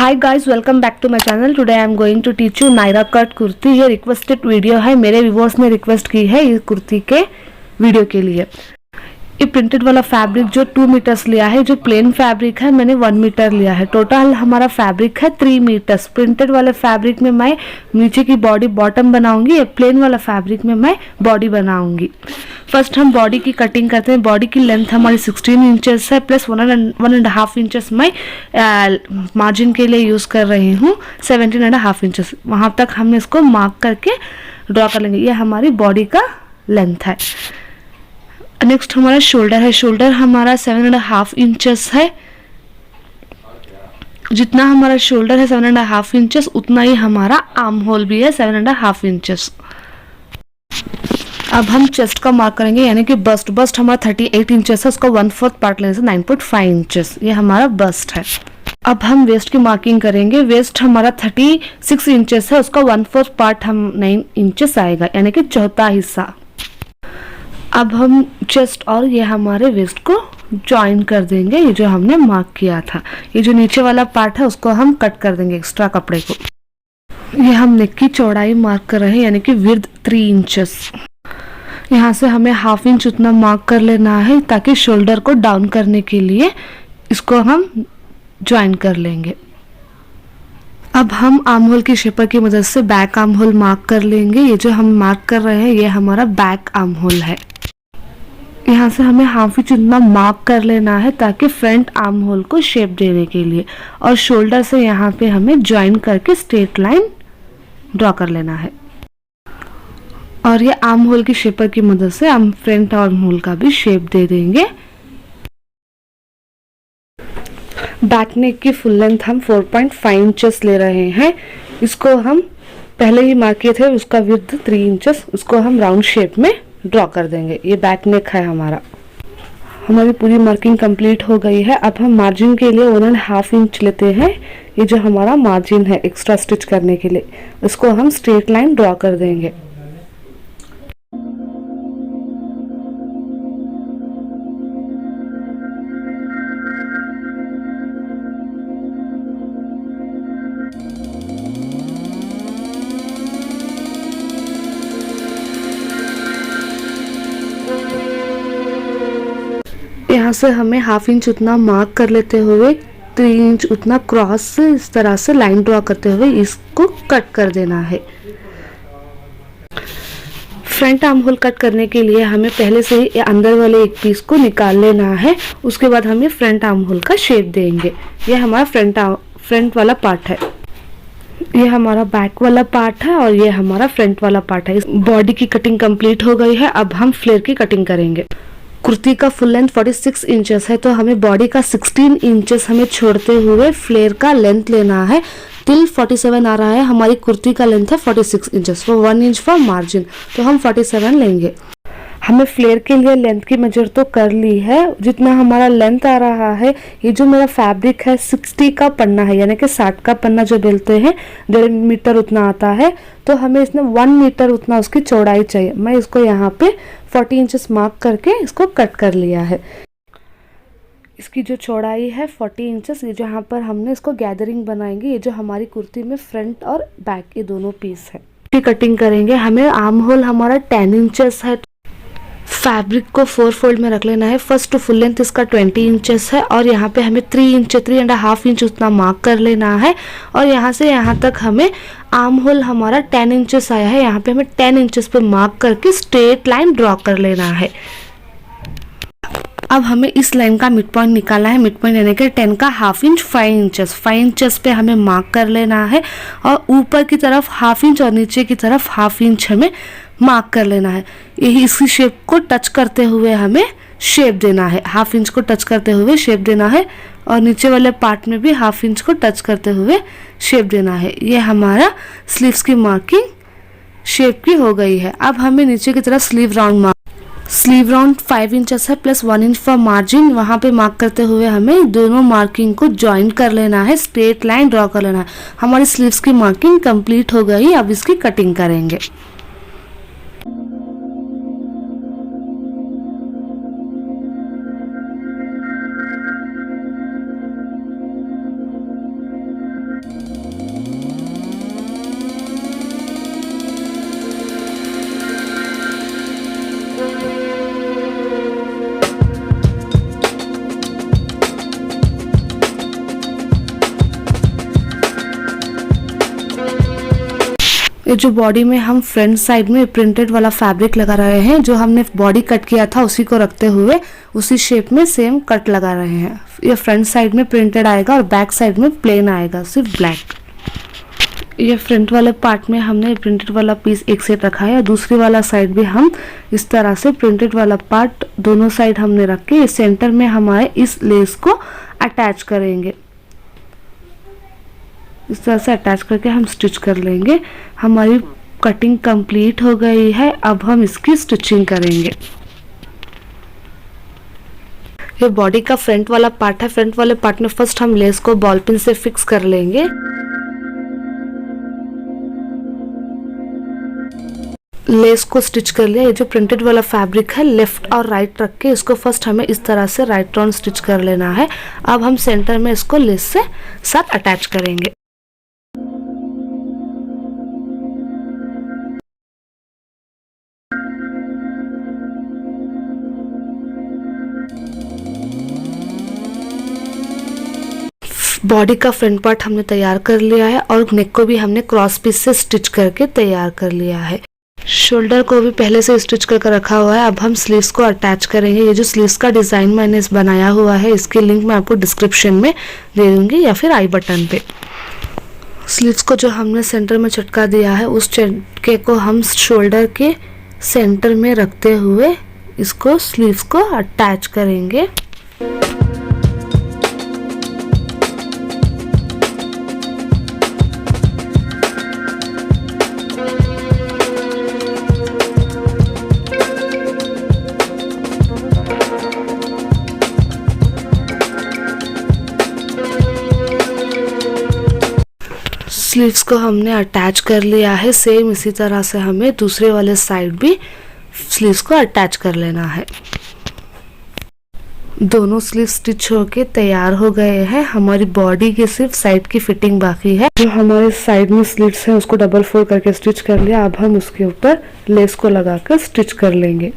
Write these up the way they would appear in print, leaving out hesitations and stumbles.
Hi guys, welcome back to my channel. Today I am going to teach you Naira cut kurti. ये requested video है, मेरे viewers ने request की है इस कुर्ती के वीडियो के लिए। ये प्रिंटेड वाला फैब्रिक जो 2 मीटर्स लिया है, जो प्लेन फैब्रिक है मैंने 1 मीटर लिया है। टोटल हमारा फैब्रिक है 3 मीटर्स। प्रिंटेड वाले फैब्रिक में मैं नीचे की बॉडी बॉटम बनाऊंगी, ये प्लेन वाला फैब्रिक में मैं बॉडी बनाऊंगी। फर्स्ट हम बॉडी की कटिंग करते हैं। बॉडी की लेंथ हमारी 16 इंचेस है, प्लस 1.5 इंचेस मैं मार्जिन के लिए यूज़ कर रही हूँ। 17.5 इंचेस वहाँ तक हम इसको मार्क करके ड्रॉ कर लेंगे। ये हमारी बॉडी का लेंथ है। नेक्स्ट हमारा शोल्डर है। शोल्डर हमारा 7.5 इंचेस है। जितना हमारा शोल्डर है 7.5 इंचेस, उतना ही हमारा आर्म होल भी है 7.5 इंचेस। अब हम चेस्ट का मार्क करेंगे, यानी कि बस्ट हमारा 38 इंचेस है, उसका 1/4 पार्ट लेने से 9.5 इंचेस ये हमारा बस्ट है। अब हम वेस्ट की मार्किंग करेंगे। वेस्ट हमारा 36 इंचेस है, उसका 1/4 पार्ट हम 9 इंचेस आएगा, यानी कि चौथा हिस्सा। अब हम चेस्ट और ये हमारे वेस्ट को ज्वाइन कर देंगे, ये जो हमने मार्क किया था। ये जो नीचे वाला पार्ट है उसको हम कट कर देंगे, एक्स्ट्रा कपड़े को। ये हम नेक की चौड़ाई मार्क कर रहे हैं, यानी कि विड्थ 3 इंचेस। यहाँ से हमें 1/2 इंच उतना मार्क कर लेना है, ताकि शोल्डर को डाउन करने के लिए इसको हम ज्वाइन कर लेंगे। अब हम आर्म होल की शेपर की मदद से बैक आर्म होल मार्क कर लेंगे। ये जो हम मार्क कर रहे हैं ये हमारा बैक आर्म होल है। यहाँ से हमें 1/2 इंच उतना मार्क कर लेना है, ताकि फ्रंट आर्म होल को शेप देने के लिए। और शोल्डर से यहाँ पे हमें ज्वाइन करके स्ट्रेट लाइन ड्रॉ कर लेना है। और ये आर्म होल की शेपर की मदद से हम फ्रंट आर्म होल का भी शेप दे देंगे। बैक नेक की फुल लेंथ हम 4.5 इंचेस ले रहे हैं। इसको हम पहले ही मार्क किए थे, उसका विड्थ 3 इंचेस, उसको हम राउंड शेप में ड्रॉ कर देंगे। ये बैक नेक है हमारा। हमारी पूरी मार्किंग कंप्लीट हो गई है। अब हम मार्जिन के लिए 1.5 इंच लेते हैं। ये जो हमारा मार्जिन है एक्स्ट्रा स्टिच करने के लिए, इसको हम स्ट्रेट लाइन ड्रॉ कर देंगे। यहाँ से हमें 1/2 इंच उतना मार्क कर लेते हुए 3 इंच उतना क्रॉस से इस तरह से लाइन ड्रॉ करते हुए इसको कट कर देना है। फ्रंट आर्म होल कट करने के लिए हमें पहले से ही अंदर वाले एक पीस को निकाल लेना है। उसके बाद हम ये फ्रंट आर्म होल का शेप देंगे। ये हमारा फ्रंट वाला पार्ट है, ये हमारा बैक वाला पार्ट है, और ये हमारा फ्रंट वाला पार्ट है। इस बॉडी की कटिंग कंप्लीट हो गई है। अब हम फ्लेयर की कटिंग करेंगे। कुर्ती का फुल लेंथ 46 इंचेस है, तो हमें बॉडी का 16 इंचेस हमें छोड़ते हुए फ्लेयर का लेंथ लेना है। टिल 47 आ रहा है, हमारी कुर्ती का लेंथ है 46 इंचेस, वो 1 इंच फॉर मार्जिन, तो हम 47 लेंगे। हमें फ्लेयर के लिए लेंथ की मेजर तो कर ली है। जितना हमारा लेंथ आ रहा है, ये जो मेरा फैब्रिक है 60 का पन्ना है, यानी कि 60 का पन्ना जो बेलते हैं 1.5 मीटर उतना आता है, तो हमें इसमें 1 मीटर उतना उसकी चौड़ाई चाहिए। मैं इसको यहाँ पे 40 इंचेस मार्क करके इसको कट कर लिया है। इसकी जो चौड़ाई है 40 इंचेस, ये जहाँ पर हमने इसको गैदरिंग बनाएंगे, ये जो हमारी कुर्ती में फ्रंट और बैक ये दोनों पीस है। कटिंग करेंगे। हमें आर्म होल हमारा 10 इंचेस है। फैब्रिक को 4 फोल्ड में रख लेना है। फर्स्ट फुल लेंथ इसका 20 इंचेस है, और यहाँ पे हमें 3.5 इंच उतना मार्क कर लेना है। और यहाँ से यहाँ तक हमें आर्म होल हमारा 10 इंचेस आया है, यहाँ पे हमें 10 इंचेस पे मार्क करके स्ट्रेट लाइन ड्रॉ कर लेना है। अब हमें इस लाइन का मिड पॉइंट निकालना है। मिड पॉइंट यानी कि 10 का 1/2 इंच 5 इंचेस पे हमें मार्क कर लेना है, और ऊपर की तरफ 1/2 इंच और नीचे की तरफ 1/2 इंच हमें मार्क कर लेना है। यही इसी शेप को टच करते हुए हमें शेप देना है। 1/2 इंच को टच करते हुए शेप देना है, और नीचे वाले पार्ट में भी 1/2 इंच को टच करते हुए शेप देना है। ये हमारा स्लीव्स की मार्किंग शेप की हो गई है। अब हमें नीचे की तरफ स्लीव राउंड 5 इंचेस है, प्लस 1 इंच फॉर मार्जिन, वहाँ पे मार्क करते हुए हमें दोनों मार्किंग को ज्वाइन कर लेना है, स्ट्रेट लाइन ड्रॉ कर लेना है। हमारी स्लीव्स की मार्किंग कंप्लीट हो गई। अब इसकी कटिंग करेंगे। ये जो बॉडी में हम फ्रंट साइड में प्रिंटेड वाला फैब्रिक लगा रहे हैं, जो हमने बॉडी कट किया था उसी को रखते हुए उसी शेप में सेम कट लगा रहे हैं। ये फ्रंट साइड में प्रिंटेड आएगा और बैक साइड में प्लेन आएगा, सिर्फ ब्लैक। ये फ्रंट वाले पार्ट में हमने प्रिंटेड वाला पीस एक सेट रखा है, दूसरी वाला साइड भी हम इस तरह से प्रिंटेड वाला पार्ट दोनों साइड हमने रख के सेंटर में हमारे इस लेस को अटैच करेंगे। इस तरह से अटैच करके हम स्टिच कर लेंगे। हमारी कटिंग कंप्लीट हो गई है, अब हम इसकी स्टिचिंग करेंगे। ये बॉडी का फ्रंट वाला पार्ट है। फ्रंट वाले पार्ट में फर्स्ट हम लेस को बॉल पिन से फिक्स कर लेंगे। लेस को स्टिच कर लिया। ये जो प्रिंटेड वाला फैब्रिक है लेफ्ट और राइट रख के इसको फर्स्ट हमें इस तरह से राइट राउंड स्टिच कर लेना है। अब हम सेंटर में इसको लेस से साथ अटैच करेंगे। बॉडी का फ्रंट पार्ट हमने तैयार कर लिया है और नेक को भी हमने क्रॉस पीस से स्टिच करके तैयार कर लिया है। शोल्डर को भी पहले से स्टिच करके रखा हुआ है। अब हम स्लीव्स को अटैच करेंगे। ये जो स्लीव्स का डिज़ाइन मैंने बनाया हुआ है इसकी लिंक मैं आपको डिस्क्रिप्शन में दे दूंगी या फिर आई बटन पे। स्लीव्स को जो हमने सेंटर में चटका दिया है उस चटके को हम शोल्डर के सेंटर में रखते हुए इसको स्लीव्स को अटैच करेंगे। स्लीव्स को हमने अटैच कर लिया है। सेम इसी तरह से हमें दूसरे वाले साइड भी स्लीव्स को अटैच कर लेना है। दोनों स्लीव स्टिच होके तैयार हो गए हैं। हमारी बॉडी के सिर्फ साइड की फिटिंग बाकी है। जो हमारे साइड में स्लीव्स है उसको डबल फोल्ड करके स्टिच कर लिया। अब हम उसके ऊपर लेस को लगाकर स्टिच कर लेंगे।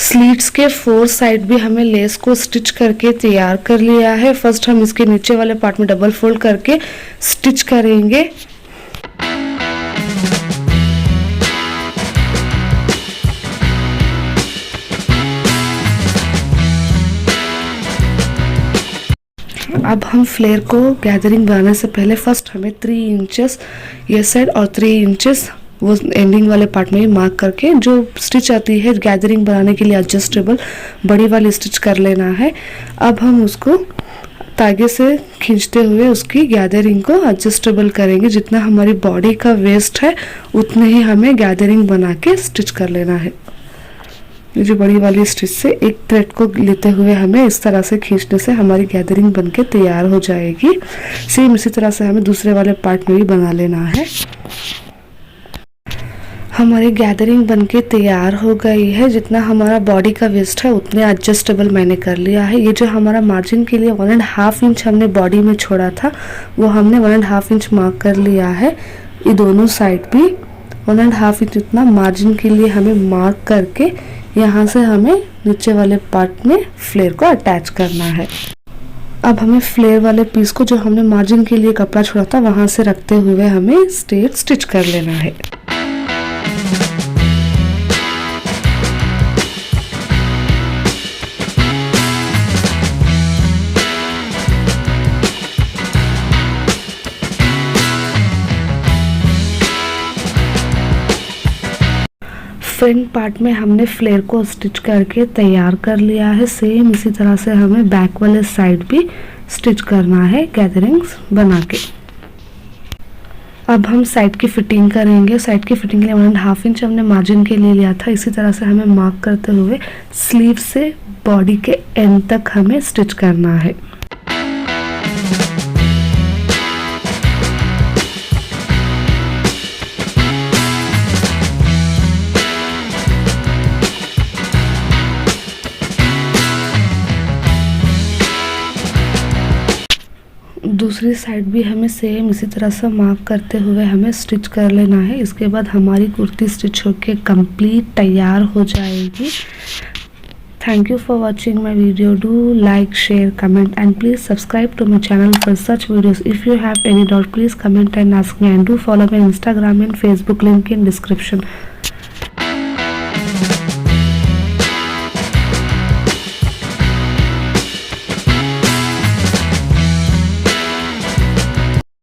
स्लीट्स के फोर साइड भी हमें लेस को स्टिच करके तैयार कर लिया है। फर्स्ट हम इसके नीचे वाले पार्ट में डबल फोल्ड करके स्टिच करेंगे। अब हम फ्लेयर को गैदरिंग बनाने से पहले फर्स्ट हमें 3 इंचेस ये साइड और 3 इंचेस वो एंडिंग वाले पार्ट में ही मार्क करके जो स्टिच आती है गैदरिंग बनाने के लिए एडजस्टेबल बड़ी वाली स्टिच कर लेना है। अब हम उसको धागे से खींचते हुए उसकी गैदरिंग को एडजस्टेबल करेंगे। जितना हमारी बॉडी का वेस्ट है उतने ही हमें गैदरिंग बना के स्टिच कर लेना है। ये जो बड़ी वाली स्टिच से एक थ्रेड को लेते हुए हमें इस तरह से खींचने से हमारी गैदरिंग बनके तैयार हो जाएगी। सेम इसी तरह से हमें दूसरे वाले पार्ट में भी बना लेना है। हमारी गैदरिंग बनके तैयार हो गई है। जितना हमारा बॉडी का वेस्ट है उतने एडजस्टेबल मैंने कर लिया है। ये जो हमारा मार्जिन के लिए 1.5 इंच हमने बॉडी में छोड़ा था वो हमने 1.5 इंच मार्क कर लिया है। ये दोनों साइड भी 1.5 इंच इतना मार्जिन के लिए हमें मार्क करके यहाँ से हमें नीचे वाले पार्ट में फ्लेयर को अटैच करना है। अब हमें फ्लेयर वाले पीस को जो हमने मार्जिन के लिए कपड़ा छोड़ा था वहाँ से रखते हुए हमें स्ट्रेट स्टिच कर लेना है। फ्रंट पार्ट में हमने फ्लेयर को स्टिच करके तैयार कर लिया है। सेम इसी तरह से हमें बैक वाले साइड भी स्टिच करना है गैदरिंग्स बना के। अब हम साइड की फिटिंग करेंगे। साइड की फिटिंग के लिए 1.5 इंच हमने मार्जिन के लिए लिया था। इसी तरह से हमें मार्क करते हुए स्लीव से बॉडी के एंड तक हमें स्टिच करना है। दूसरी साइड भी हमें सेम इसी तरह से मार्क करते हुए हमें स्टिच कर लेना है। इसके बाद हमारी कुर्ती स्टिच होके कंप्लीट तैयार हो जाएगी। Thank you for watching my video. Do like, share, comment and please subscribe to my channel for such videos. If you have any doubt, please comment and ask me, and do follow me on Instagram and Facebook, link in description.